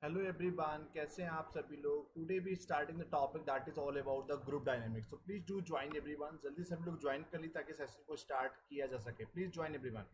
Hello everyone, कैसे हैं आप सभी लोग। Today we starting the topic that is all about the group dynamics. So please do join everyone. जल्दी से हम लोग ज्वाइन कर ली ताकि सेशन को स्टार्ट किया जा सके। Please join everyone.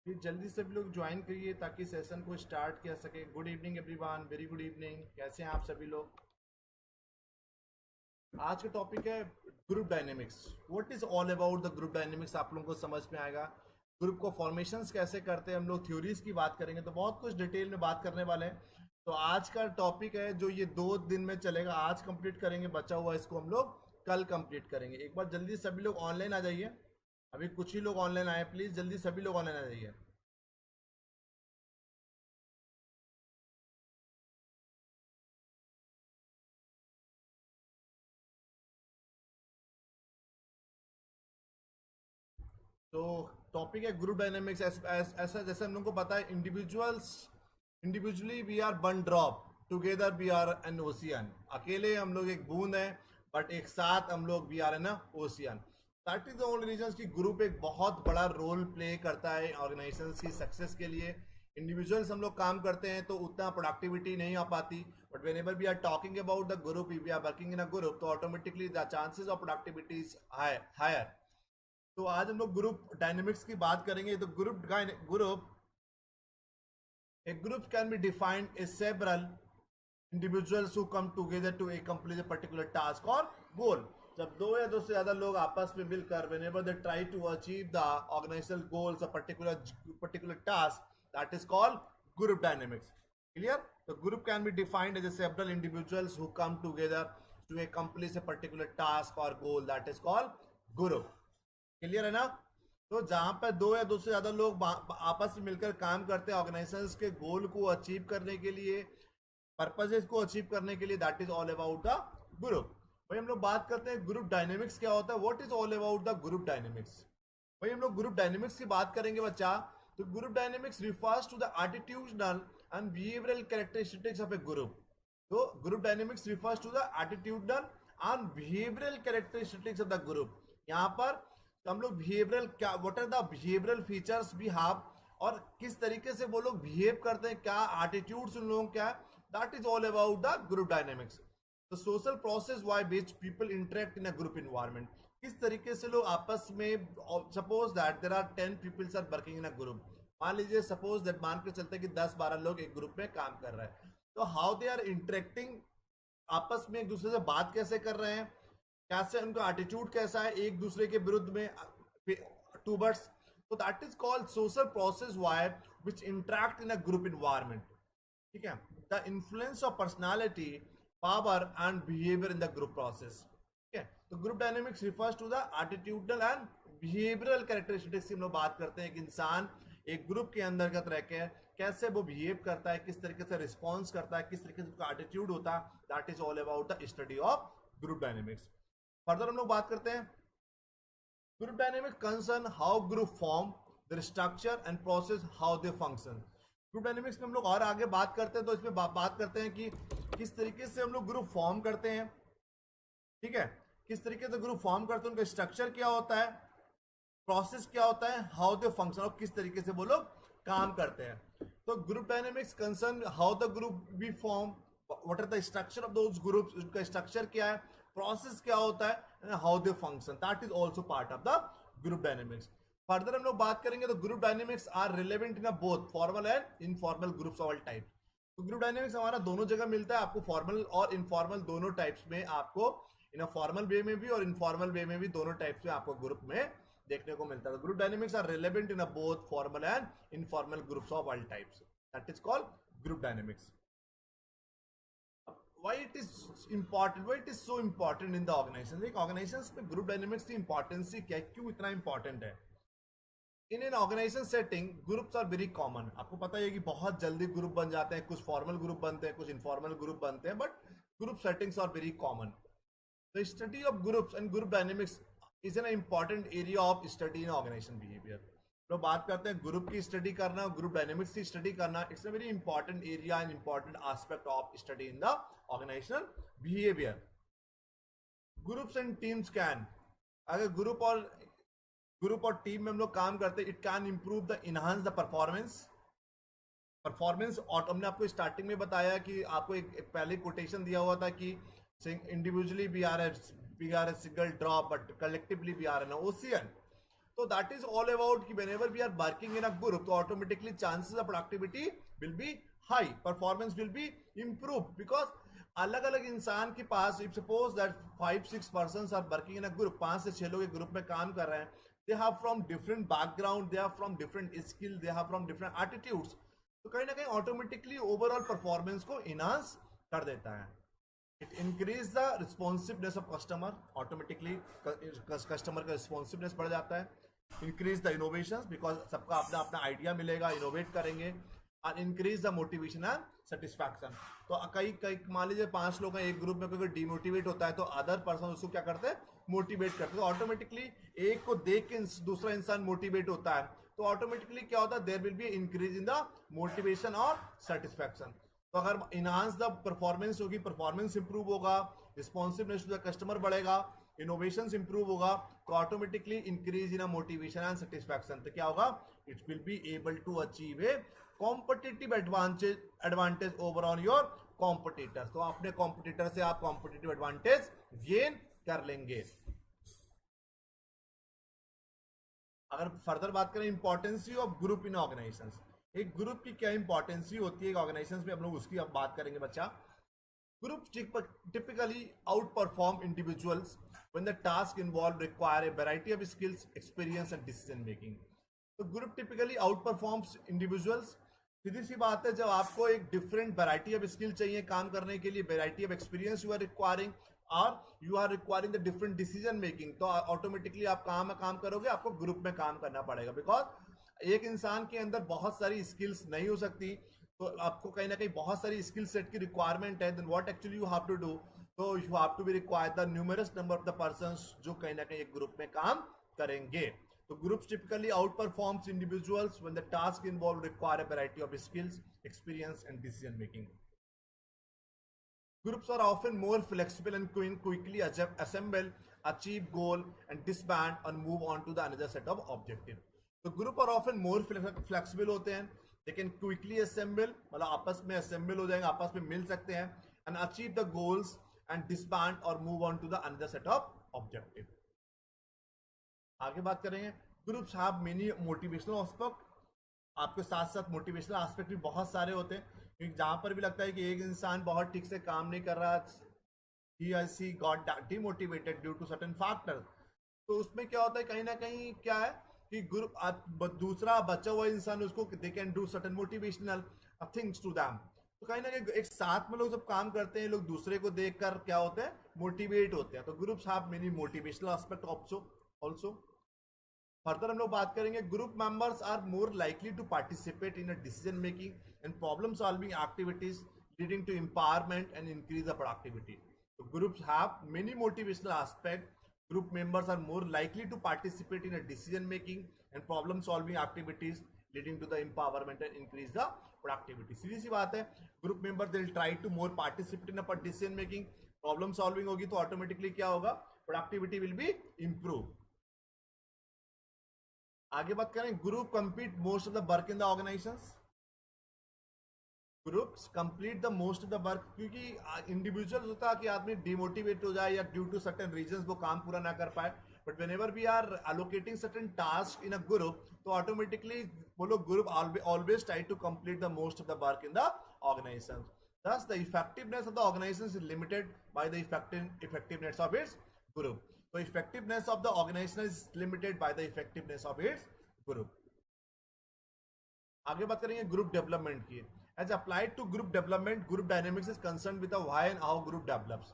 प्लीज जल्दी से भी लोग ज्वाइन करिए ताकि सेशन को स्टार्ट किया सके। Good evening everyone, very good evening. कैसे हैं आप सभी लोग। आज का टॉपिक है group dynamics. What is all about the group dynamics, आप लोगों को समझ में आएगा। ग्रुप को फॉर्मेशंस कैसे करते हैं, हम लोग थ्योरीज की बात करेंगे, तो बहुत कुछ डिटेल में बात करने वाले हैं। तो आज का टॉपिक है जो ये 2 दिन में चलेगा। आज कंप्लीट करेंगे, बचा हुआ इसको हम लोग कल कंप्लीट करेंगे। एक बार जल्दी सभी लोग ऑनलाइन आ जाइए। अभी कुछ ही लोग ऑनलाइन आए, प्लीज जल्दी सभी लोग ऑनलाइन आ जाइए। तो टॉपिक है ग्रुप डायनेमिक्स। ऐसा जैसे हम लोग को पता है, individually we are one drop, together we are an ocean. अकेले हम लोग एक बूंद हैं, बट एक साथ हम लोग we are an ocean. That is the only reason कि ग्रुप एक बहुत बड़ा रोल प्ले करता है ऑर्गेनाइजेशन की सक्सेस के लिए। इंडिविजुअल्स हम लोग काम करते हैं तो उतना प्रोडक्टिविटी नहीं आ पाती, but whenever we are talking about the group, we are working in a group, तो automatically the chances of productivity is higher. तो आज हम लोग ग्रुप डायनेमिक्स की बात करेंगे। तो group a group can be defined as several individuals who come together to accomplish a particular task or goal। जब दो या दो से ज्यादा लोग आपस में मिलकर whenever they try to achieve the organizational goals, a particular task, that is called group dynamics। clear? The group can be defined as a several individuals who come together to accomplish a particular task or goal, that is called group। Clear है ना। तो जहां पर दो या दो से ज्यादा लोग आपस में मिलकर काम करते हैं ऑर्गेनाइजेशन के गोल को अचीव करने के लिए, पर्पजेस को अचीव करने के लिए, that is all about the group. भाई हम लोग बात करते हैं ग्रुप डायनेमिक्स क्या होता है। What is all about the group dynamics. भाई हम लोग ग्रुप डायनेमिक्स की बात करेंगे बच्चा। तो group dynamics refers to the attitudinal and behavioural characteristics of a group. तो group dynamics refers to the attitudinal and behavioural characteristics of the group. यहाँ पर तो हम लोग बिहेवियरल क्या, what are the behavioural features we have, और किस तरीके से वो लोग बिहेव करते हैं, क्या एटीट्यूड्स उन लोगों क्या है, that is all about the group dynamics. The social process by which people interact in a group environment. किस तरीके से लोग आपस में, suppose that there are 10 peoples are working in a group. मान लीजिए सपोज दैट, मान के चलते हैं कि 10-12 लोग एक ग्रुप में काम कर रहे हैं। तो हाउ दे आर इंटरेक्टिंग, आपस में एक दूसरे से बात कैसे कर रहे हैं, कैसे उनका एटीट्यूड कैसा है एक दूसरे के विरुद्ध में टूवर्ड्स। तो that is called social process by which interact in a group environment. ठीक है। The influence of personality, power and behaviour in the group process. ठीक है। तो group dynamics refers to the attitudinal and behavioural characteristics की हम लोग बात करते हैं कि इंसान एक ग्रुप के अंतर्गत रह के कैसे वो बिहेव करता है, किस तरीके से रिस्पॉन्स करता है, किस तरीके से उसका एटीट्यूड होता है। That is all about the study of group dynamics. Further हम लोग बात करते हैं group dynamics concern how group form, there structure and process, how they function. Group dynamics में हम लोग और आगे बात करते हैं, तो इसमें बात करते हैं कि किस तरीके से हम लोग ग्रुप फॉर्म करते हैं। ठीक है। किस तरीके से ग्रुप फॉर्म करते हैं, उनका स्ट्रक्चर क्या होता है, प्रोसेस क्या होता है, हाउ दे फंक्शन, और किस तरीके से वो लोग काम करते हैं। तो group dynamics concern how the group be form, what are the structure of those groups, उनका स्ट्रक्चर क्या है, प्रोसेस क्या होता है, how they function, that is also part of the group dynamics. Further हम लोग बात करेंगे तो group dynamics are relevant in both formal and informal groups all type. तो ग्रुप डायनेमिक्स हमारा दोनों जगह मिलता है, आपको फॉर्मल और इनफॉर्मल दोनों टाइप्स में, आपको इन अ फॉर्मल वे में भी और इनफॉर्मल वे में भी, दोनों टाइप्स में आपको ग्रुप में देखने को मिलता है। Group dynamics are relevant in both formal and informal groups of all types, that is called group dynamics. why it is important, why it is so important in the organization. एक organizations में group dynamics की importance क्या है, क्यों इतना important है? In an organisation setting groups are very common. आपको पता है कि बहुत जल्दी ग्रुप बन जाते हैं, कुछ फॉर्मल ग्रुप बनते हैं, कुछ इनफॉर्मल ग्रुप बनते हैं, but group settings are very common. The study of groups and group dynamics is an important area of study in organisation behaviour. तो बात करते हैं ग्रुप की स्टडी करना, ग्रुप डायनेमिक्स की स्टडी करना. It's a very important area and important aspect of study in the organisational behaviour. Groups and teams can, अगर group और टीम में हम लोग काम करते हैं, it can improve the enhance the performance. और हमने आपको स्टार्टिंग में बताया कि आपको एक पहले कोटेशन दिया हुआ था कि individually we are a single drop but collectively we are an ocean. तो दैट इज ऑल अबाउट कि whenever we are working in a group, तो automatically chances of productivity will be high, performance will be improve. Because अलग अलग इंसान के पास, if suppose that 5-6 persons are working in a group, 5 से 6 लोग एक ग्रुप में काम कर रहे हैं, they have from different background, they have from different skill, they have from different attitudes. तो कहीं ना कहीं ऑटोमेटिकली ओवरऑल परफॉर्मेंस को इनहांस कर देता है. It increase the responsiveness of customer, automatically customer का रिस्पॉन्सिवनेस बढ़ जाता है. इंक्रीज द इनोवेशन, बिकॉज सबका अपना अपना आइडिया मिलेगा, इनोवेट करेंगे. And increase the motivation and satisfaction. तो कई मान लीजिए 5 लोग हैं एक ग्रुप में, कोई डिमोटिवेट होता है तो अदर पर्सन उसको क्या करते हैं, मोटिवेट करते हैं. तो ऑटोमेटिकली एक को देख के दूसरा इंसान मोटिवेट होता है, तो ऑटोमेटिकली क्या होता है, there will be increase in the motivation और सेटिस्फैक्शन. तो अगर इनहांस द परफॉर्मेंस होगी, परफॉर्मेंस इंप्रूव होगा, रिस्पॉन्सिवनेस टू द कस्टमर बढ़ेगा, इनोवेशन इंप्रूव होगा, तो automatically increase in a motivation and satisfaction. तो क्या होगा, it will be able to achieve a competitive advantage over on your competitors. तो अपने कॉम्पिटिटर से आप कॉम्पिटिटिव एडवांटेज गेन कर लेंगे. अगर फर्दर बात करें importance of group in organisations, एक ग्रुप की क्या इंपॉर्टेंस होती है ऑर्गेनाइजेशंस में, हम लोग उसकी अब बात करेंगे बच्चा. Group typically outperform individuals when the task involved require a variety of skills, experience and decision making. तो group typically outperforms individuals. सीधी सी बात है, जब आपको एक डिफरेंट वैरायटी ऑफ स्किल चाहिए काम करने के लिए, variety of experience you are requiring और you are requiring the different decision making, तो ऑटोमेटिकली आप काम करोगे, आपको ग्रुप में काम करना पड़ेगा. बिकॉज एक इंसान के अंदर बहुत सारी स्किल्स नहीं हो सकती, तो आपको कहीं ना कहीं बहुत सारी स्किल सेट की रिक्वायरमेंट है. Then what actually you have to do, तो you have to be required the numerous number of the persons जो कहीं ना कहीं एक ग्रुप में काम करेंगे. So groups typically outperforms individuals when the task involved require a variety of skills, experience and decision making. Groups are often more flexible and can quickly assemble, achieve goal and disband and move on to the another set of objective. So group are often more flexible होते हैं, they can quickly assemble, मतलब आपस में assemble हो जाएंगे, आपस में मिल सकते हैं, and achieve the goals and disband or move on to the another set of objective. आगे बात करेंगे, groups have many motivational aspect. आपके साथ साथ मोटिवेशनल एस्पेक्ट भी बहुत सारे होते हैं, क्योंकि जहां पर भी लगता है कि एक इंसान बहुत ठीक से काम नहीं कर रहा, he or she got demotivated due to certain factors, तो उसमें क्या होता है, कहीं ना कहीं क्या है कि ग्रुप दूसरा बचा हुआ इंसान उसको they can do certain motivational things to them. तो कहीं ना कहीं एक साथ में लोग जब काम करते हैं, लोग दूसरे को देखकर क्या होते हैं, मोटिवेट होते हैं. तो groups have many motivational aspect also. Further हम लोग बात करेंगे, group members are more likely to participate in a decision making and problem solving activities leading to empowerment and increase the productivity. तो groups have many motivational aspect. Group members are more likely to participate in a decision making and problem solving activities leading to the empowerment and increase the productivity. सीधी सी बात है, group member they will try to more participate in a decision making, problem solving होगी तो automatically क्या होगा, productivity will be improve. आगे बात करें, group complete most of the work in the organisations. Groups complete the most of the work, क्योंकि individual होता है कि आदमी डिमोटिवेट हो जाए या ड्यू टू सर्टेन रीजंस वो काम पूरा ना कर पाए, but whenever we are allocating certain task in a group, तो ऑटोमेटिकली वो लोग group always try to complete the most of the work in the organisation. Thus, the effectiveness of the organization is limited by the effectiveness of its group. So, effectiveness of the organization is limited by the effectiveness of its group. आगे बात करेंगे group development की. As applied to group development, group dynamics is concern with the why and how group develops.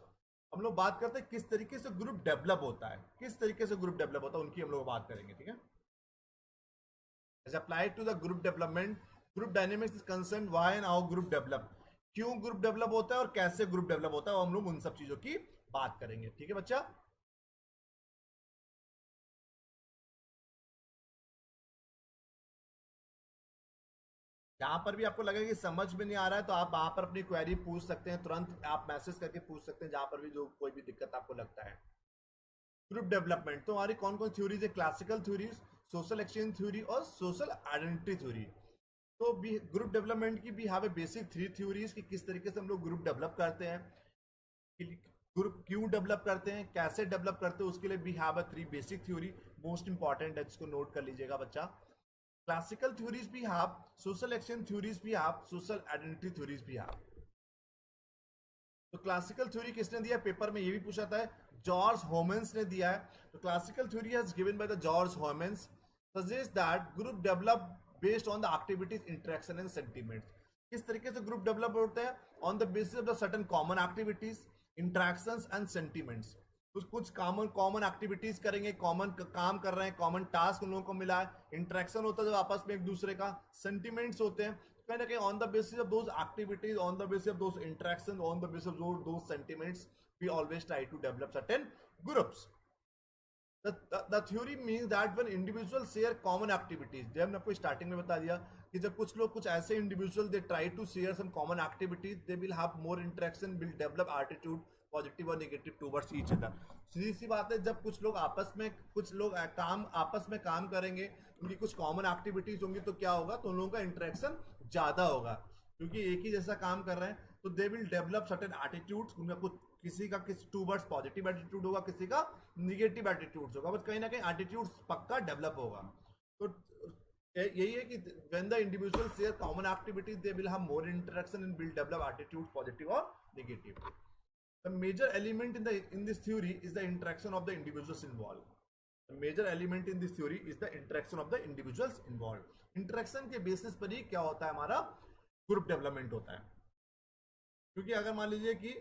हम लोग बात करते हैं किस तरीके से ग्रुप डेवलप होता है, किस तरीके से ग्रुप डेवलप होता है, उनकी हम लोग बात करेंगे, ठीक है। As applied to the group development, group dynamics is concern why and how group develop, क्यों ग्रुप डेवलप होता है और कैसे ग्रुप डेवलप होता है, हम लोग उन सब चीजों की बात करेंगे, ठीक है बच्चा। जहां पर भी आपको लगे कि समझ में नहीं आ रहा है तो आप वहां पर अपनी क्वेरी पूछ सकते हैं, तुरंत आप मैसेज करके पूछ सकते हैं, जहां पर भी जो कोई भी दिक्कत आपको लगता है। ग्रुप डेवलपमेंट तो हमारी कौन कौन थ्योरीज है, classical theories, social exchange theory और सोशल आइडेंटिटी थ्योरी। तो भी ग्रुप डेवलपमेंट की भी have a basic three theories कि किस तरीके से हम लोग ग्रुप डेवलप करते हैं, ग्रुप क्यों डेवलप करते हैं, कैसे डेवलप करते हैं, उसके लिए भी have a three basic theory, most important है, जिसको नोट कर लीजिएगा बच्चा। क्लासिकल थ्योरीज भी हैव, सोशल एक्शन थ्योरीज भी हैव, सोशल आइडेंटिटी थ्योरीज भी हैव। तो क्लासिकल थ्योरी किसने दिया, पेपर में ये भी पूछा था, जॉर्ज होमेंस ने दिया है। तो classical theory has given by the George Homans suggest that group develop based on the activities, interaction and sentiments. किस तरीके से ग्रुप डेवलप होते हैं, on the basis of the certain common activities, interactions and sentiments. कुछ common common activities करेंगे, common काम कर रहे हैं, कॉमन टास्क उन लोगों को मिला है, इंटरेक्शन होता है जब आपस में एक दूसरे का, सेंटिमेंट्स होते हैं कहीं ना कहीं on the basis of those activities, on the basis of those interaction, on the basis of those sentiments, we always try to develop certain groups. The theory means that when individuals share common activities, जब मैंने आपको starting में बता दिया कि जब कुछ लोग कुछ ऐसे individual they try to share some common activities, they will have more interaction, will develop attitude positive और नेगेटिव टूवर्ड्स ईच अदर। सीधी सी बात है, जब कुछ लोग आपस में काम आपस में काम करेंगे, उनकी कुछ कॉमन एक्टिविटीज होंगी तो क्या होगा, तो उन लोगों का इंटरेक्शन ज्यादा होगा, क्योंकि एक ही जैसा काम कर रहे हैं, तो they will develop certain attitudes, उनका कुछ किसी का किस टूवर्ड्स पॉजिटिव एटीट्यूड होगा, किसी का निगेटिव एटीट्यूड्स होगा, बट कहीं ना कहीं एटीट्यूड्स पक्का डेवलप होगा। तो यही है कि when the individual share common activities, they will have more interaction and will develop attitude positive और negative. The major element in this theory is the interaction of the individuals involved. The major element in this theory is the interaction of the individuals involved. Interaction के basis पर ही क्या होता है, हमारा group development होता है। क्योंकि अगर मान लीजिए कि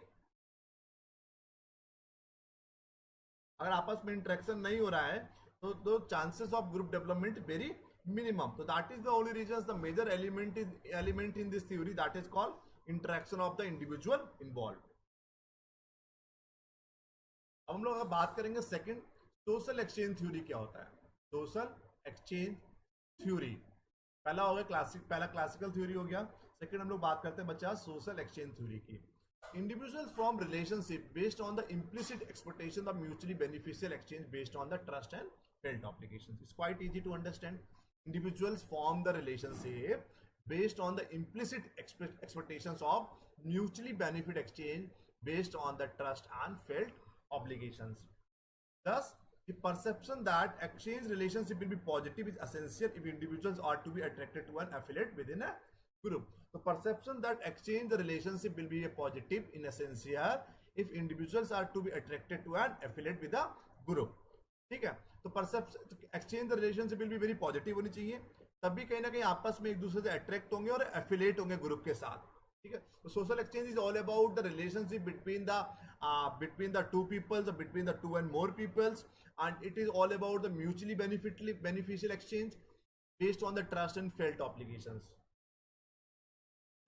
अगर आपस में इंटरेक्शन नहीं हो रहा है तो chances of group development very minimum. तो that is the only reason, the major element in this theory, that is called interaction of the individual involve. अब हम लोग अगर बात करेंगे सेकंड, सोशल एक्सचेंज थ्योरी क्या होता है। सोशल एक्सचेंज थ्योरी पहला हो गया पहला क्लासिकल थ्योरी हो गया। सेकंड हम लोग बात करते हैं बच्चा सोशल एक्सचेंज थ्योरी की। Individuals form relationship based on the implicit expectation of mutually beneficial exchange based on the trust and felt obligations. It's quite easy to understand. Individuals form the relationship based on the implicit expectations of mutually benefit exchange based on the trust and felt obligations. Thus, the perception that exchange relationship will be positive is essential if individuals are to be attracted to an affiliate within a group. The perception that exchange the relationship will be a positive in essential if individuals are to be attracted to an affiliate with a group. ठीक है, तो perception exchange the relationship will be very positive होनी चाहिए, तभी कहीं ना कहीं आपस में एक दूसरे से अट्रैक्ट होंगे और एफिलेट होंगे ग्रुप के साथ। ठीक है, तो social exchange is all about the relationship between the two peoples or between the two and more peoples, and it is all about the mutually beneficial exchange based on the trust and felt obligations.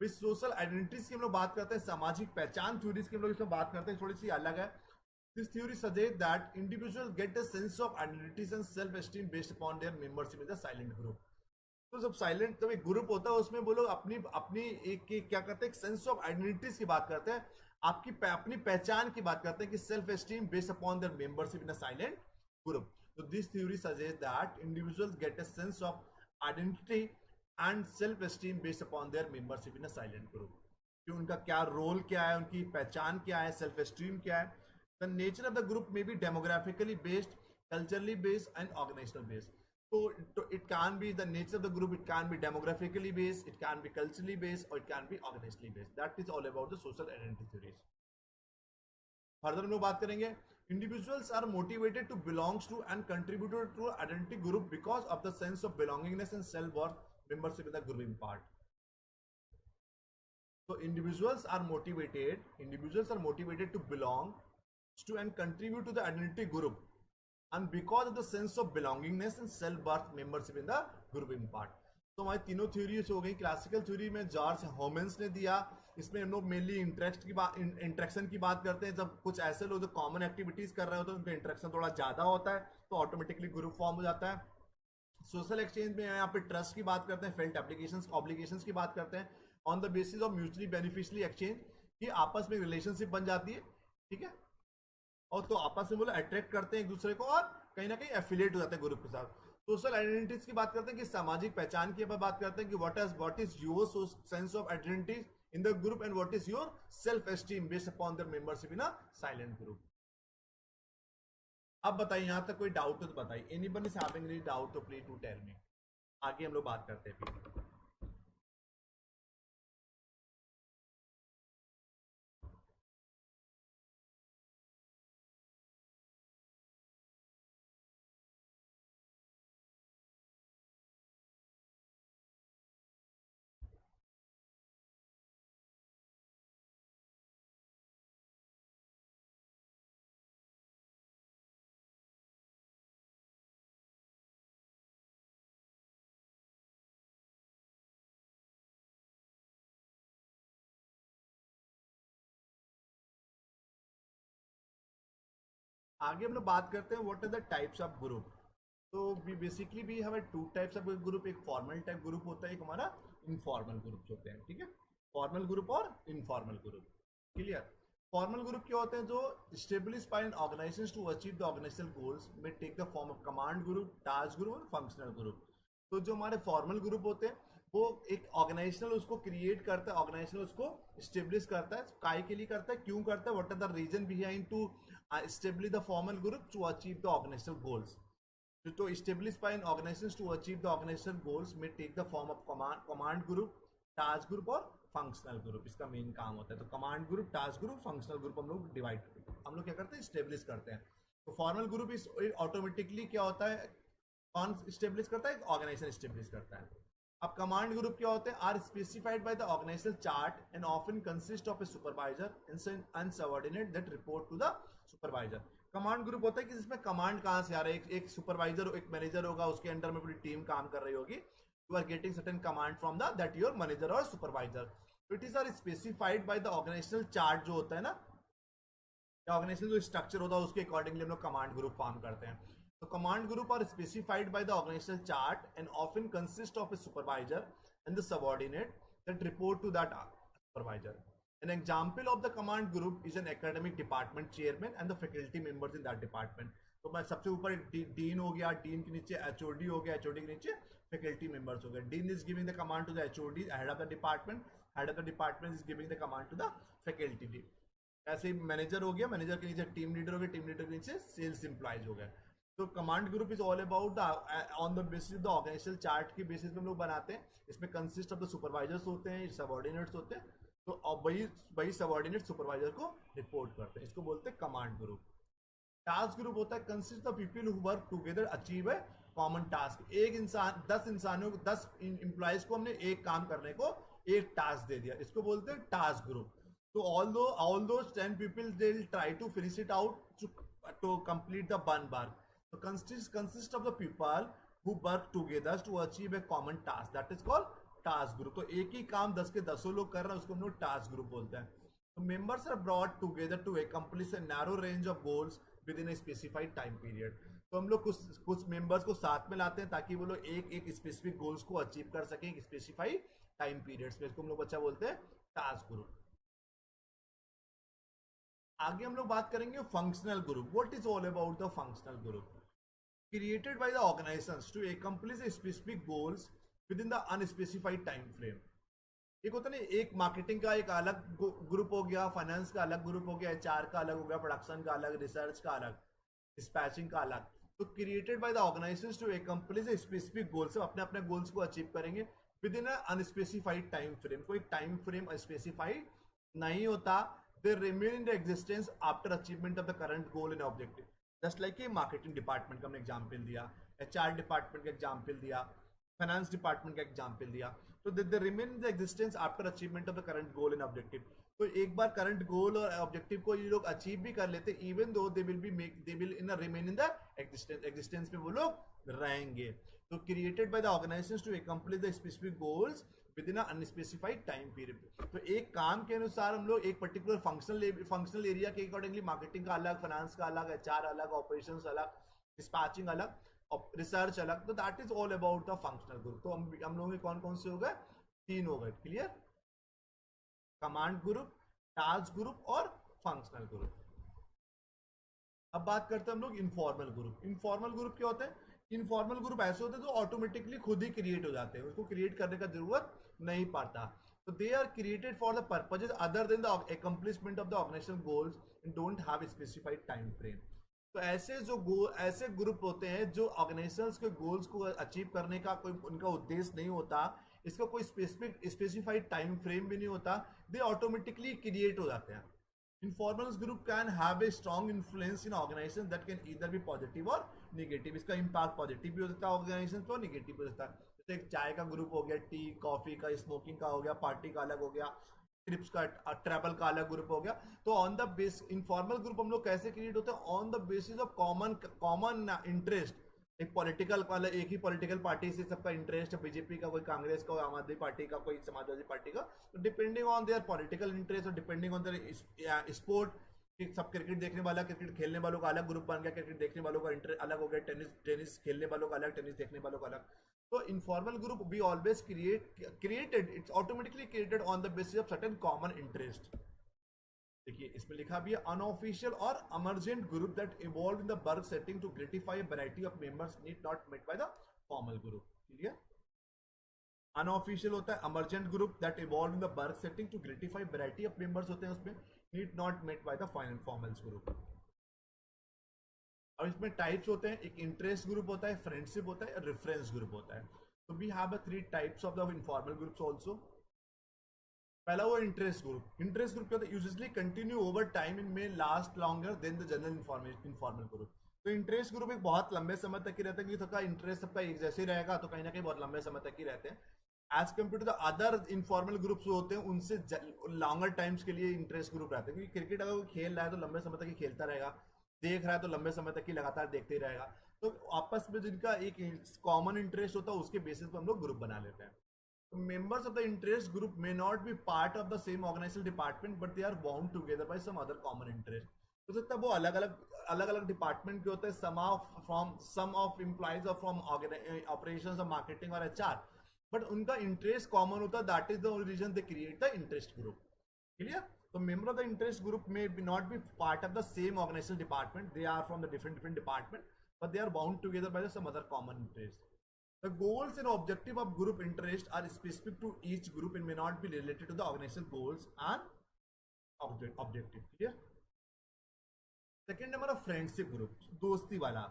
फिर social identities की हम लोग बात करते हैं, सामाजिक पहचान theories की हम लोग इसमें बात करते हैं, थोड़ी सी अलग है। This theory suggest that individual gate a sense of identities and self esteem based upon their membership in the silent group. तो जब एक ग्रुप होता है उसमें वो लोग अपनी अपनी एक क्या करते हैं, एक सेंस ऑफ आइडेंटिटीज की बात करते हैं, अपनी पहचान की बात करते हैं कि self esteem based upon their membership in a silent group. तो this theory suggest that individuals get a sense of identity and self esteem based upon their membership in a silent group, कि उनका क्या role क्या है, उनकी पहचान क्या है, सेल्फ एस्टीम क्या है। The nature of the group में be demographically based, culturally based and organisational based. So it can be the nature of the group, it can be demographically based, it can be culturally based, or it can be organizationally based. That is all about the social identity theories. Further हम लोग बात करेंगे, individuals are motivated to belongs to and contribute to identity group because of the sense of belongingness and self-worth membership in the group in part. So individuals are motivated to belong to and contribute to the identity group, and because of the sense of belongingness and self-worth membership in the group impart. तो हमारी तीनों theories हो गई. Classical theory में George होमेंस ने दिया. इसमें हम लोग मेनली इंटरेक्शन की बात करते हैं. जब कुछ ऐसे लोग जो कॉमन एक्टिविटीज कर रहे होते हैं उनका इंटरेक्शन थोड़ा ज्यादा होता है तो ऑटोमेटिकली ग्रुप फॉर्म हो जाता है. सोशल एक्सचेंज में यहाँ पे ट्रस्ट की बात करते हैं, फेल्ट एप्लीकेशंस ऑब्लिगेशंस की बात करते हैं, on the basis of mutually beneficially exchange कि आपस में रिलेशनशिप बन जाती है. ठीक है, और तो आपस में बोलो अट्रैक्ट करते हैं एक दूसरे को और कहीं ना कहीं एफिलिएट हो जाते हैं ग्रुप के साथ. सोशल आइडेंटिटीज की बात करते हैं कि सामाजिक पहचान की बात करते हैं कि what is your sense of identity in the group and what is your self esteem based upon the membership in a silent group. अब बताइए यहां तक कोई डाउट हो तो बताइए. Anyone is having any doubt तो प्लीज टू टेल मी. आगे हम लोग बात करते हैं फिर. आगे हम लोग बात करते हैं what are the types of group. तो बेसिकली भी हमें टू टाइप्स ऑफ ग्रुप, एक फॉर्मल टाइप ग्रुप होता है, एक हमारा इनफॉर्मल ग्रुप होते हैं. ठीक है, फॉर्मल ग्रुप और informal group. Clear. Formal group क्या होते हैं? जो establish by an organisation to achieve the organisational goals में take the form of command group, task group और फंक्शनल ग्रुप. तो जो हमारे फॉर्मल ग्रुप होते हैं वो एक ऑर्गेनाइजेशनल उसको क्रिएट करता है, ऑर्गेनाइजेशनल उसको स्टेब्लिश करता है. काय के लिए करता है, क्यों करता है, what are the reason behind to establish the formal group to achieve the organizational goals. तो establish by an organization to achieve the organizational goals may take the form of command group, task group और functional group. इसका main काम होता है. तो command group, task group, functional group हम लोग क्या करते हैं, स्टेब्लिश करते हैं. तो फॉर्मल ग्रुप इस ऑटोमेटिकली क्या होता है, कौन स्टेब्लिश करता है, ऑर्गेनाइजेशन स्टेब्लिश करता है. अब कमांड ग्रुप क्या होते हैं? Are specified by the organisational chart and often consist of a supervisor and subordinate that report to the supervisor. Command group होता है कि जिसमें कमांड कहां से आ रहा है, एक सुपरवाइजर, एक मैनेजर होगा, उसके अंडर में पूरी टीम काम कर रही होगी. You are getting certain command from the that your manager और supervisor. It is are specified by the organisational chart जो होता है ना, ऑर्गेनाइजेशनल जो स्ट्रक्चर होता है उसके अकॉर्डिंगली हम लोग कमांड ग्रुप फॉर्म करते हैं. तो command group are specified by the organisational chart and often consist of a supervisor and the subordinate that report to that supervisor. An example of the command group is an academic department chairman and the faculty members in that department. तो मैं सबसे ऊपर dean हो गया, dean के नीचे HOD हो गया, एचओडी के नीचे फैकल्टी मेंबर्स हो गए. Dean is giving the command to the HOD, head of the department, head of the department is giving the command to the faculty. ऐसे ही मैनेजर हो गया, मैनेजर के नीचे टीम लीडर हो गया, टीम लीडर के नीचे सेल्स एम्प्लॉयज हो गए. तो command group is all about the on the basis the organisational chart की बेसिस पे हम लोग बनाते हैं. इसमें कंसिस्ट ऑफ द सुपरवाइजर्स होते हैं, सबऑर्डिनेट्स होते हैं. तो अब वही सबऑर्डिनेट सुपरवाइजर को रिपोर्ट करते हैं. इसको बोलते हैं कमांड ग्रुप. टास्क ग्रुप होता है consist of people who work together achieve a common task. एक इंसान 10 इंसानों को 10 एम्प्लॉयज को हमने एक काम करने को एक टास्क दे दिया, इसको बोलते हैं टास्क ग्रुप. तो ऑल दो 10 people they will try to finish it out to complete the one बार. तो consist of the people who work together to achieve a common task, that is called task group. तो एक ही काम 10 के 10 लोग कर रहे हैं, उसको हम लोग टास्क ग्रुप बोलते हैं. तो members are brought together to accomplish a narrow range of goals within a specified time period. तो हम लोग कुछ मेंबर्स को साथ में लाते हैं ताकि वो लोग एक स्पेसिफिक गोल्स को अचीव कर सकें एक स्पेसिफाइड टाइम पीरियड्स में. इसको हम लोग बच्चा बोलते हैं टास्क ग्रुप. आगे हम लोग बात करेंगे functional group. What is all about the functional group? Created by the organisations to accomplish a specific goals within the unspecified time frame. एक होता है एक मार्केटिंग का एक अलग ग्रुप हो गया, फाइनेंस का अलग ग्रुप हो गया, एचआर का अलग हो गया, प्रोडक्शन का अलग, रिसर्च का अलग, डिस्पैचिंग का अलग. तो created by the organisations to accomplish a specific goals. अपने अपने गोल्स को अचीव करेंगे within unspecified time frame. कोई टाइम फ्रेम स्पेसिफाइड नहीं होता. They remain in the existence after achievement of the current goal and objective. Just like marketing department का हमने example दिया, एचआर डिपार्टमेंट का एग्जाम्पल दिया, फाइनेंस डिपार्टमेंट का example दिया. तो they remain in the existence after achievement of the current goal and objective. तो एक बार करंट गोल और ऑब्जेक्टिव को ये लोग अचीव भी कर लेते, even though they will be make they will in remain in the existence, existence में वो लोग रहेंगे। तो created by the organisations to accomplish the specific goals within unspecified time period. तो एक काम के अनुसार हम लोग एक पर्टिकुलर फंक्शनल एरिया के अकॉर्डिंगली, मार्केटिंग का अलग, फाइनेंस का अलग, एचआर अलग, ऑपरेशंस अलग, डिस्पैचिंग अलग, रिसर्च अलग, तो that is all about the functional group. तो हम लोगों के कौन कौन से हो गए? 3 हो गए। Clear? Command group, task group और फंक्शनल ग्रुप। अब बात करते हैं हम लोग इनफॉर्मल ग्रुप। इनफॉर्मल ग्रुप क्या होते हैं? इनफॉर्मल ग्रुप ऐसे होते हैं जो ऑटोमेटिकली खुद ही क्रिएट हो जाते हैं, उसको क्रिएट करने का जरूरत नहीं पड़ता। तो they are created for the purposes other than the accomplishment of the organisational goals and don't have specified time frame. तो ऐसे ग्रुप होते हैं जो ऑर्गेनाइजेशंस के गोल्स को अचीव करने का कोई उनका उद्देश्य नहीं होता, इसका कोई स्पेसिफाइड टाइम फ्रेम भी नहीं होता, दे ऑटोमेटिकली क्रिएट हो जाते हैं। Informal group can have a strong influence in organizations that can either be positive or negative। इसका इम्पैक्ट पॉजिटिव भी हो सकता है ऑर्गेनाइजेशन पे और निगेटिव भी हो सकता है। जैसे एक चाय का ग्रुप हो गया, टी कॉफी का, स्मोकिंग का हो गया, पार्टी का अलग हो गया, ट्रिप्स का, ट्रैवल का अलग ग्रुप हो गया। तो on the base informal group हम लोग कैसे क्रिएट होते हैं? On the basis of common interest. एक पॉलिटिकल वाला, एक ही पॉलिटिकल पार्टी से सबका इंटरेस्ट है, बीजेपी का, कोई कांग्रेस का, आम आदमी पार्टी का, कोई समाजवादी पार्टी का। तो depending on their political interest और डिपेंडिंग ऑन देयर स्पोर्ट, सब क्रिकेट देखने वाला क्रिकेट खेलने वालों का अलग ग्रुप बन गया, क्रिकेट देखने वालों का इंटरेस्ट अलग हो गया, टेनिस खेलने वालों का अलग, टेनिस देखने वालों का अलग। तो informal group we always created it's automatically created on the basis of certain common interest. देखिए इसमें लिखा भी है अनऑफिशियल और emergent group that evolve in the work setting to gratify variety of members need not met by the formal group. Clear? Unofficial होता है emergent group that evolve in the work setting to gratify variety of members होते हैं उसमें, need not met by the formal group. और इसमें types होते हैं, एक इंटरेस्ट ग्रुप होता है, फ्रेंडशिप होता है, रेफरेंस ग्रुप होता है। तो we have 3 types of the informal groups also. पहला वो इंटरेस्ट ग्रुप। इंटरेस्ट ग्रुप क्या होता है? Usually continue over time in may last longer than the general informal group. तो इंटरेस्ट ग्रुप एक बहुत लंबे समय तक ही रहता है, क्योंकि सबका इंटरेस्ट सबका एक जैसे ही रहेगा, तो कहीं ना कहीं बहुत लंबे समय तक ही रहते हैं। As compare to the other informal groups जो होते हैं उनसे लॉन्गर टाइम्स के लिए इंटरेस्ट ग्रुप रहते हैं, क्योंकि क्रिकेट अगर खेल रहा है तो लंबे समय तक ही खेलता रहेगा, देख रहा है तो लंबे समय तक ही लगातार देखते ही रहेगा। तो आपस में जिनका एक कॉमन इंटरेस्ट होता है उसके बेसिस पर हम लोग ग्रुप बना लेते हैं। Members of the interest group may not be part of the same organizational department, but they are bound together by some other common interest। हो सकता है वो अलग अलग डिपार्टमेंट के होते हैं, सम ऑफ एम्प्लॉइज और फ्रॉम ऑपरेशंस और मार्केटिंग और एचआर, बट उनका इंटरेस्ट कॉमन होता है, that is the reason they create the interest group. Clear? तो member of the interest group may not be part of the same organizational department, they are from the different department, but they are bound together by some other common interest। The goals and objective of group interest are specific to each group and may not be related to the organizational goals and objective। Clear? Second number of friendship groups, दोस्ती वाला,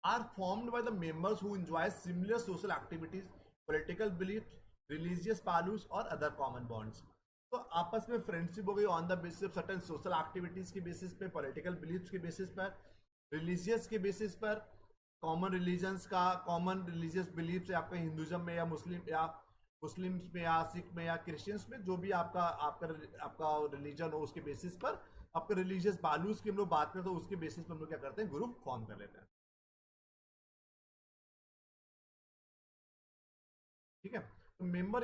are formed by the members who enjoy similar social activities, political beliefs, religious values or other common bonds। तो आपस में friendship हो गई on the basis of certain social activities के basis पे, political beliefs के बेसिस पर, रिलीजियस के बेसिस पर, कॉमन रिलीजन्स का, कॉमन रिलीजियस बिलीफ्स है आपका हिंदुज्म में या मुस्लिम्स में या सिख में या क्रिश्चियंस में, जो भी आपका रिलीजन हो उसके बेसिस पर, आपका रिलीजियस वैल्यूज की हम लोग बात करते हैं, तो उसके बेसिस पर हम लोग क्या करते हैं? ग्रुप फॉर्म कर लेते हैं। ठीक है? तो member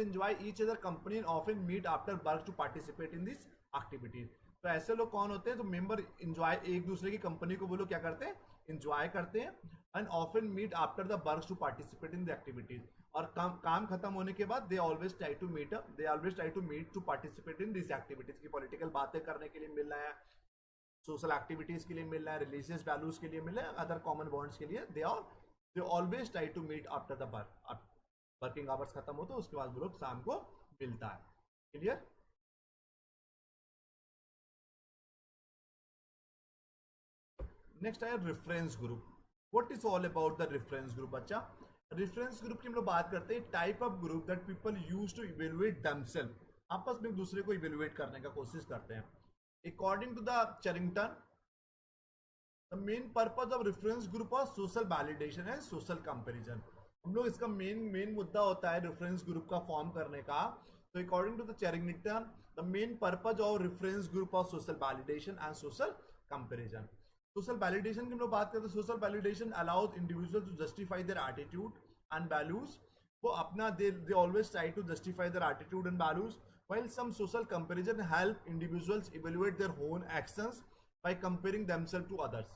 enjoy each other company and often meet after work to participate in these activities। तो ऐसे लोग कौन होते हैं? तो मेंबर इंजॉय, एक दूसरे की कंपनी को वो लोग क्या करते हैं? इंजॉय करते हैं। And often meet after the work to participate in the activities. और काम खत्म होने के बाद they always try to meet to participate in this activities. की पॉलिटिकल बातें करने के लिए मिल रहा है, सोशल एक्टिविटीज के लिए मिल रहा है, रिलीजियस वैल्यूज के लिए मिल रहा है, अदर कॉमन बॉन्ड्स के लिए they always try to meet after the work. Working hours खत्म हो तो उसके बाद वो लोग शाम को मिलता है। क्लियर? नेक्स्ट है reference group. What is all about the reference group बच्चा? रेफरेंस ग्रुप की हम लोग बात करते हैं, type of group that people use to evaluate themself, आपस में एक दूसरे को इवेलुएट करने का कोशिश करते हैं। According to the Cherrington the main purpose of reference group और सोशल वैलिडेशन है सोशल कंपैरिजन। हम लोग इसका मेन मुद्दा होता है रेफरेंस ग्रुप का फॉर्म करने का। तो according to the Cherrington the main purpose of reference group of social validation and social comparison. Social validation की हम लोग बात करते हैं। Social validation allows individual to justify their attitude and values. वो अपना they always try to justify their attitude and values, while some social comparison help individuals evaluate their own actions by comparing themselves to others.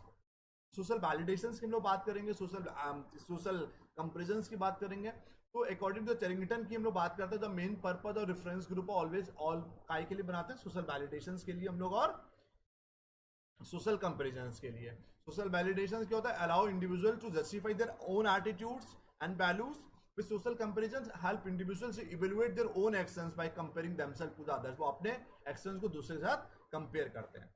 Social validations की हम लोग बात करेंगे, social comparisons की बात करेंगे। तो अकॉर्डिंग टू चैरिंगटन की हम लोग बात करते हैं द मेन पर्पज और रेफरेंस ग्रुप ऑलवेज ऑल काय के लिए बनाते हैं, सोशल वैलिडेशंस के लिए हम लोग और सोशल कंपैरिजंस के लिए। सोशल वैलिडेशंस क्या होता है? Allow individual to justify their own attitudes and values. With social comparisons help individuals to evaluate their own actions by comparing themselves to the others. वो अपने actions को दूसरे के साथ compare करते हैं।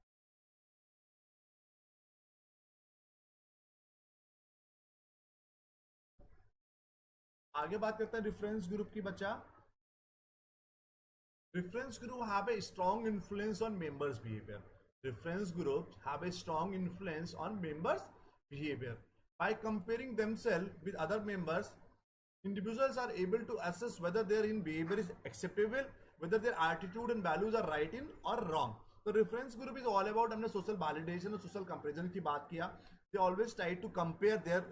आगे बात करते हैं रेफरेंस ग्रुप की बच्चा। Reference group have a strong influence on members' behavior. Reference groups have a strong influence on members' behavior. By comparing themselves with other members, individuals are able to assess whether their in behavior is acceptable, whether their attitude and values are right in or wrong. So reference group is all about, हमने social validation और social comparison की बात किया। They always try to compare they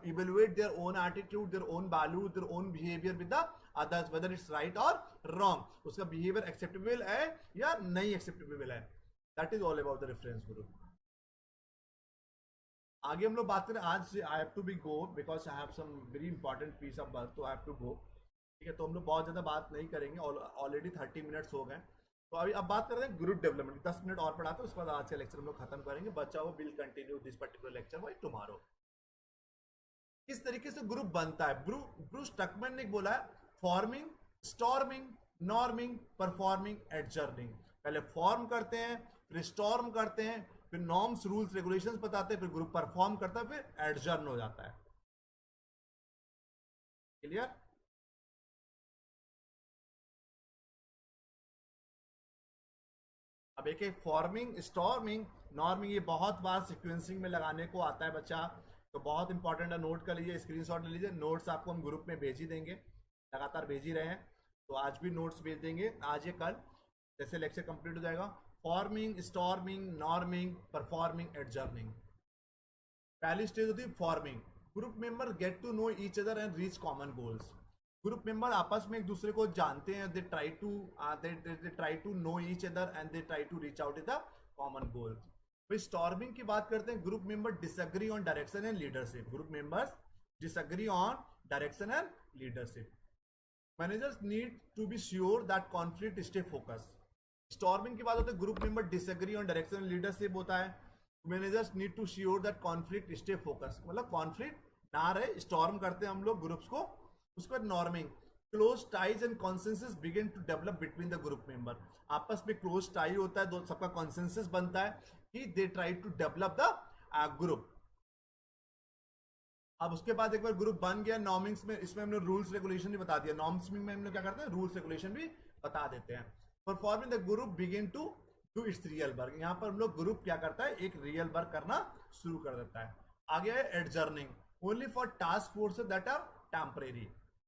evaluate their own attitude, their own value, their own behavior with the others, whether it's right or wrong. उसका behavior acceptable है या नहीं acceptable है। That is all about the reference group. आगे हम लोग बात करें। आज I have to be go because I have some very important piece of work, तो आई हैव टू गो। ठीक है, तो हम लोग बहुत ज़्यादा बात नहीं करेंगे, ऑलरेडी 30 मिनट्स हो गए। तो अभी अब बात कर रहे हैं ग्रुप डेवलपमेंट। 10 मिनट और पढ़ाते हैं, उसके बाद आज का लेक्चर हम लोग खत्म करेंगे। बच्चा वो will continue this particular lecture by tomorrow. किस तरीके से ग्रुप बनता है? ब्रूस टकमैन ने बोला है फॉर्मिंग, स्टॉर्मिंग, नॉर्मिंग, परफॉर्मिंग, एडजर्निंग। पहले फॉर्म करते हैं, फिर स्टॉर्म करते हैं, फिर नॉर्म्स रूल्स रेगुलेशंस बताते हैं, फिर ग्रुप परफॉर्म करता है, फिर एडजर्न हो जाता है। क्लियर? अब एक फॉर्मिंग, स्टॉर्मिंग, नॉर्मिंग, ये बहुत बार सीक्वेंसिंग में लगाने को आता है बच्चा, तो बहुत इंपॉर्टेंट है। नोट कर लीजिए, स्क्रीनशॉट ले लीजिए। नोट्स आपको हम ग्रुप में भेज ही देंगे, लगातार भेज ही रहे हैं, तो आज भी नोट्स भेज देंगे, आज या कल, जैसे लेक्चर कंप्लीट हो जाएगा। Forming, storming, norming, performing, adjourning. पहली स्टेज होती है forming. Group member get to know each other and reach common goals. Group member आपस में एक दूसरे को जानते हैं, they try to know each other and they try to reach out the common goal. फिर स्टॉर्मिंग की बात करते हैं। Group member disagree on direction and leadership. Group members disagree on direction and leadership. Managers need to be sure that conflict stay focus. Storming की बात होती है, group member disagree on direction and leadership होता है। Managers need to sure that conflict stay focus, मतलब conflict ना रहे, storm करते हैं हम लोग ग्रुप्स को। उसके बाद norming, close ties and consensus begin to develop between the group member. आपस में क्लोज टाई होता है, दो सबका कॉन्सेंसस बनता है कि they try to develop the group. अब उसके बाद एक बार ग्रुप बन गया, नॉर्मिंग्स में इसमें हमने रूल्स रेगुलेशन भी बता दिया। नॉर्म्स में हम लोग क्या करते हैं, रूल्स रेगुलेशन भी बता देते हैं। Performing the group begin to do its real work. यहाँ पर हम लोग ग्रुप क्या करता है, एक रियल वर्क करना शुरू कर देता है। आगे है adjourning, only for task force that are temporary.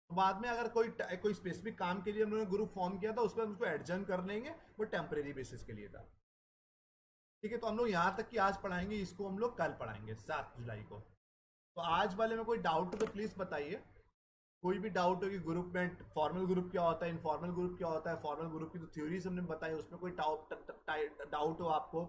बाद में अगर कोई स्पेसिफिक काम के लिए हम लोगों ने ग्रुप फॉर्म किया था, उस पर उसको एडजर्न कर लेंगे, वो टेम्परेरी बेसिस के लिए था। ठीक है, तो हम लोग यहाँ तक कि आज पढ़ाएंगे, इसको हम लोग कल पढ़ाएंगे 7 जुलाई को। तो आज वाले में कोई डाउट हो तो प्लीज बताइए। कोई भी डाउट हो कि ग्रुप में फॉर्मल ग्रुप क्या होता है, इनफॉर्मल ग्रुप क्या होता है, फॉर्मल ग्रुप की तो थ्योरीज हमने बताई, उसमें कोई डाउट हो आपको।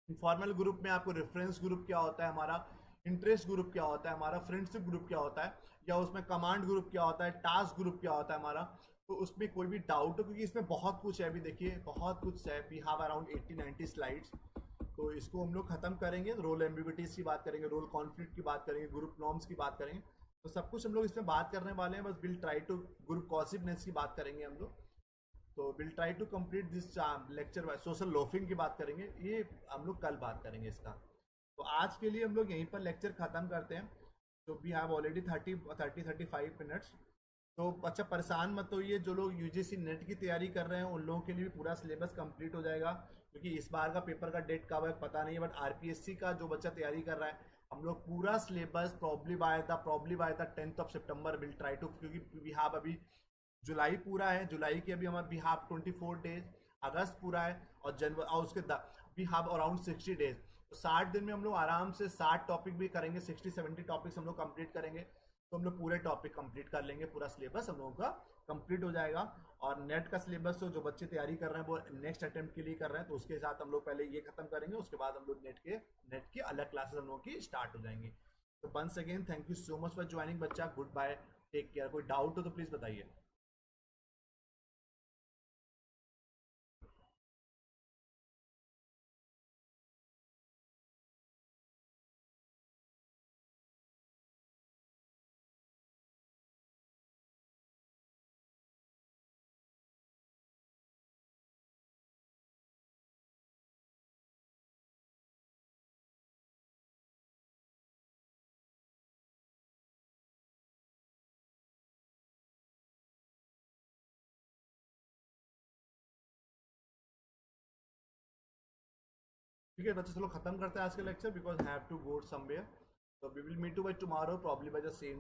इनफॉर्मल ग्रुप में आपको रेफरेंस ग्रुप क्या होता है हमारा, इंटरेस्ट ग्रुप क्या होता है हमारा, फ्रेंडशिप ग्रुप क्या होता है, या उसमें कमांड ग्रुप क्या होता है, टास्क ग्रुप क्या होता है हमारा, तो उसमें कोई भी डाउट हो, क्योंकि इसमें बहुत कुछ है। अभी देखिए बहुत कुछ है, वी हैव अराउंड 80-90 स्लाइड्स। तो इसको हम लोग खत्म करेंगे, रोल एम्बिग्युइटीज की बात करेंगे, रोल कॉन्फ्लिक्ट की बात करेंगे, ग्रुप नॉर्म्स की बात करेंगे, तो सब कुछ हम लोग इसमें बात करने वाले हैं। बस will try to group cohesiveness की बात करेंगे हम लोग। तो will try to complete this lecture. Social loafing की बात करेंगे, ये हम लोग कल बात करेंगे इसका। तो आज के लिए हम लोग यहीं पर लेक्चर खत्म करते हैं। तो वी हैव ऑलरेडी 30-35 मिनट्स। तो अच्छा परेशान मत होइए, जो लोग यूजीसी नेट की तैयारी कर रहे हैं उन लोगों के लिए भी पूरा सिलेबस कंप्लीट हो जाएगा, क्योंकि इस बार का पेपर का डेट कब है पता नहीं है। बट आरपीएससी का जो बच्चा तैयारी कर रहा है, हम लोग पूरा syllabus probably by the 10th of सितंबर विल ट्राई टू, क्योंकि वी हैव अभी जुलाई पूरा है, जुलाई के अभी हमारे वी हैव 24 डेज, अगस्त पूरा है, और जनवरी, और उसके वी हैव अराउंड 60 डेज। तो 60 दिन में हम लोग आराम से 60 टॉपिक भी करेंगे, 60-70 टॉपिक्स हम लोग कंप्लीट करेंगे, तो हम लोग पूरे टॉपिक कंप्लीट कर लेंगे, पूरा सिलेबस हम लोगों का कंप्लीट हो जाएगा। और नेट का सिलेबस तो जो बच्चे तैयारी कर रहे हैं वो नेक्स्ट अटेम्प्ट के लिए कर रहे हैं, तो उसके साथ हम लोग पहले ये खत्म करेंगे, उसके बाद हम लोग नेट के अलग क्लासेस हम लोगों की स्टार्ट हो जाएंगी। तो once again thank you so much for joining बच्चा, गुड बाय, टेक केयर। कोई डाउट हो तो प्लीज बताइए। ठीक है बच्चे, चलो खत्म करते हैं आज का lecture, because have to go somewhere. तो we will meet you by tomorrow, probably by the same